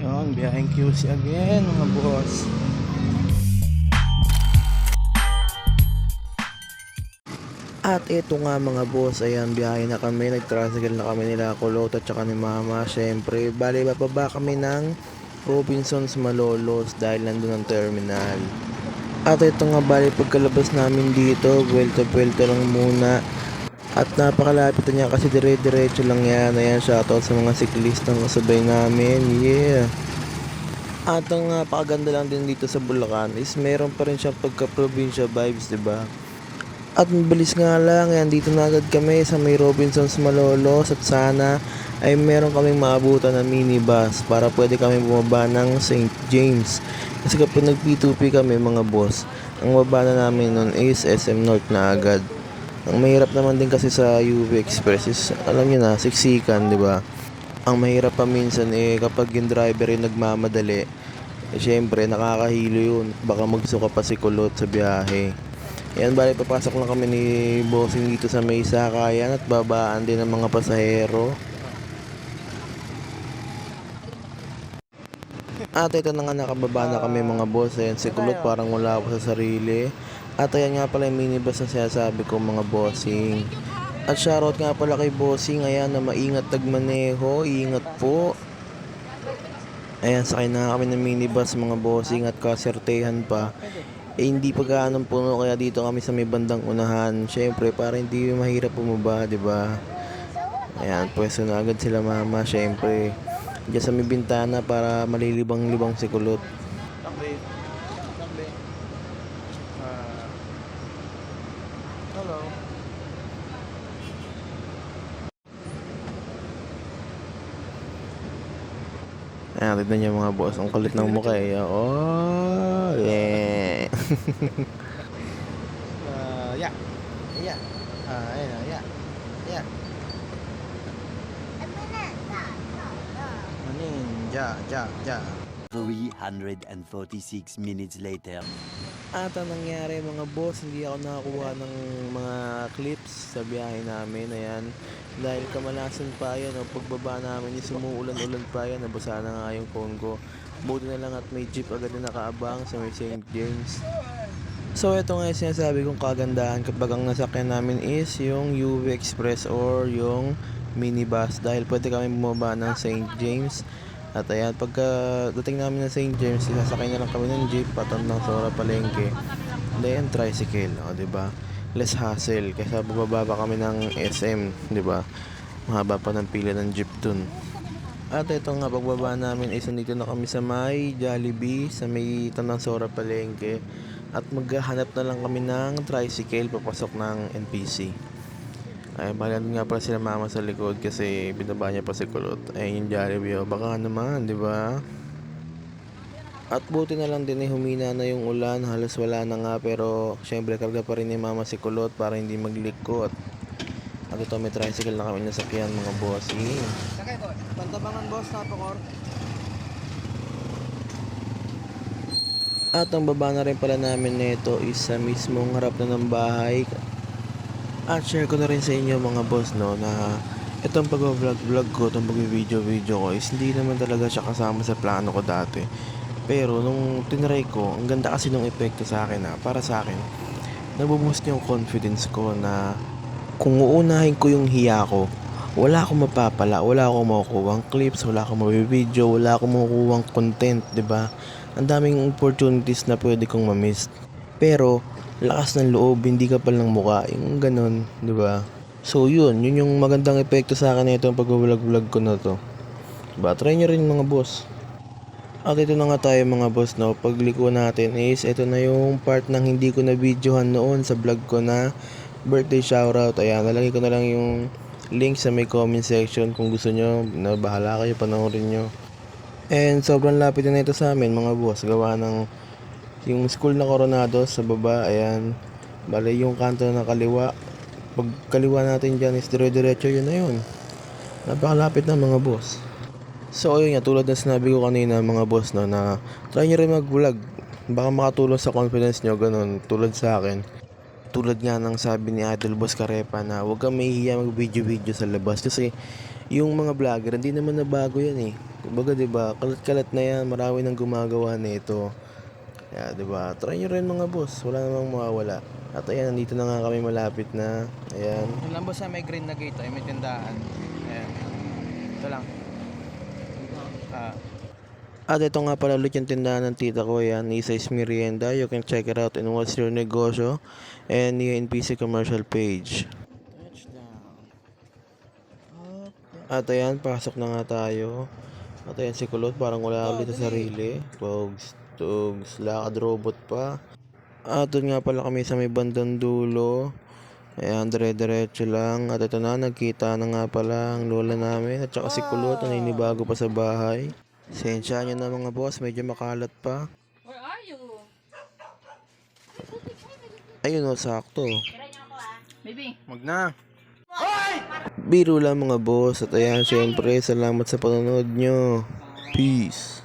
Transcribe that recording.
Yun, biyaheng QC again mga boss. At ito nga mga boss, ayan, biyahe na kami, nag-tricycle na kami nila Kulot at saka ni Mama. Syempre, bali bababa kami ng Robinsons Malolos dahil nandun ang terminal. At ito nga bali pagkalabas namin dito, buwelta-buwelta lang muna. At napakalapit na niya kasi dire-diretso lang yan. Ayan, shoutout sa mga siklistang kasabay namin. Yeah! At ang napakaganda lang din dito sa Bulacan is meron pa rin siyang pagka-probinsya vibes, 'di ba? At mabilis nga lang, yan dito na agad kami sa may Robinsons Malolos at sana ay meron kaming maabutan na minibus para pwede kami bumaba ng St. James. Kasi kapag nag P2P kami mga boss, ang baba na namin nun is SM North na agad. Ang mahirap naman din kasi sa UV Express is, alam niyo na, siksikan, 'di ba? Ang mahirap pa minsan kapag yung driver yung nagmamadali, syempre nakakahilo yun. Baka magsuka pa si Kulot sa biyahe. Yan, bali papasok lang kami ni Bossing dito sa may sakayan at babaan din ng mga pasahero. At ito na nga, nakababa na kami mga boss. Ayan, si Kulot parang wala ako sa sarili. At ayan nga pala yung minibus na sinasabi ko mga bossing. At shoutout nga pala kay Bossing, ayan, na maingat nagmaneho, ingat po. Ayan, sakay na kami ng minibus mga bossing at kasertehan pa. Hindi pa gaanong puno kaya dito kami sa may bandang unahan. Syempre, para hindi mahirap bumaba, 'di ba? Ayan, pwesto na agad sila Mama, syempre. Diyan sa may bintana para malilibang-libang si Kulot. Takbi. Takbi. Hello. Ayan, tignan niyo mga boss, ang kulit ng mukha eh. Oh, yeah. Yeah. Yeah. Ayun, yeah. Yeah. Ninja, ja, ja. 346 minutes later. At ang nangyari mga boss, hindi ako nakakuha ng mga clips sa biyahe namin. Ayan, dahil kamalasan pa yan, pagbaba namin is umuulan-ulan pa yan, nabasa na nga yung phone ko. Buti na lang at may jeep agad na nakaabang sa may St. James. So ito nga yung sinasabi kong kagandahan kapag ang nasakyan namin is yung UV Express or yung minibus, dahil pwede kami bumaba ng St. James. At ayan, pagka dating namin ng St. James, sasakay na lang kami ng jeep patandang Sora Palengke. Then tricycle, o 'di ba? Less hassle kaysa bababa pa kami ng SM, 'di ba? Mahaba pa ng pila ng jeep dun. At ito nga, pagbaba namin is nandito na kami sa may Jollibee, sa may Tandang Sora Palengke. At maghahanap na lang kami ng tricycle papasok ng NPC. Ay, balan nga pala sila Mama sa likod kasi binaba niya pa si Kulot. Ay, yung Jollibee, baka naman, di ba? At buti na lang din humina na yung ulan, halos wala na nga, pero syempre karga pa rin ni Mama si Kulot para hindi maglikot. At ito, may tricycle na kami nasakyan mga bossing. Sakay ko. Pantabangan boss, tapokor. At ang baba na rin pala namin nito is sa mismong harap na ng bahay. At share ko na rin sa inyo mga boss no, na itong pag-vlog ko, itong pag-video ko is hindi naman talaga siya kasama sa plano ko dati. Pero nung tinry ko, ang ganda kasi nung epekto sa akin para sa akin, nabuboost yung confidence ko na kung uunahin ko yung hiya ko, wala akong mapapala, wala akong makukuhang clips, wala akong mabibideo, wala akong makukuhang content, 'di ba? Ang daming opportunities na pwede kong ma-miss. Pero lakas ng loob, hindi kapal ng mukha, yung ganun, 'di ba? So yun yung magandang epekto sa akin nito ang pag-vlog ko na to. Diba? Try nyo rin mga boss. At ito na nga tayo mga boss no, pagliko natin is ito na yung part ng hindi ko na videohan noon sa vlog ko na birthday shoutout. Ayan, nalagay ko na lang yung link sa may comment section kung gusto nyo, na bahala kayo, panoorin nyo. And sobrang lapit na ito sa amin mga boss, gawa ng yung school na Coronado sa baba. Ayan, bale yung kanto na kaliwa, pag kaliwa natin dyan is dire-diretso, yun na yun, napakalapit na mga boss. So ayun nga, tulad ng sinabi ko kanina mga boss no, na try nyo rin mag vlog, baka makatulong sa confidence nyo, ganun, tulad sa akin. Tulad nga ng sabi ni Idol Boss Karepa na huwag kang mahihiya mag video sa labas kasi Yung mga vlogger, hindi naman nabago yan eh. Kumbaga, di ba, kalat-kalat na yan, marami nang gumagawa nito. Kaya, di ba, try nyo rin mga boss, wala namang mawawala. At ayan, nandito na nga kami malapit na. Ayan. Yung lang boss may green na gate, ay may tindahan. Ayan. Ito lang. At ito nga pala ulit yung tindahan ng tita ko. Ayan, Isay's Merienda. You can check it out in What's Your Negosyo and yung NPC commercial page. Touchdown. Up. At ayan, pasok na nga tayo. At ayan si Kulot, parang wala ulit sa sarili. Tugs, lakad robot pa. At doon nga pala kami sa may bandang dulo. Ayan, dire-diretso lang. At ito na, nagkita na nga pala ang lola namin. At saka si Kulot, naninibago pa sa bahay. Sensya nyo na mga boss, medyo makalat pa. Where are you? Ayun o, sakto. Baby. Wag na. Biro lang mga boss. At ayan, syempre, salamat sa panonood nyo. Peace.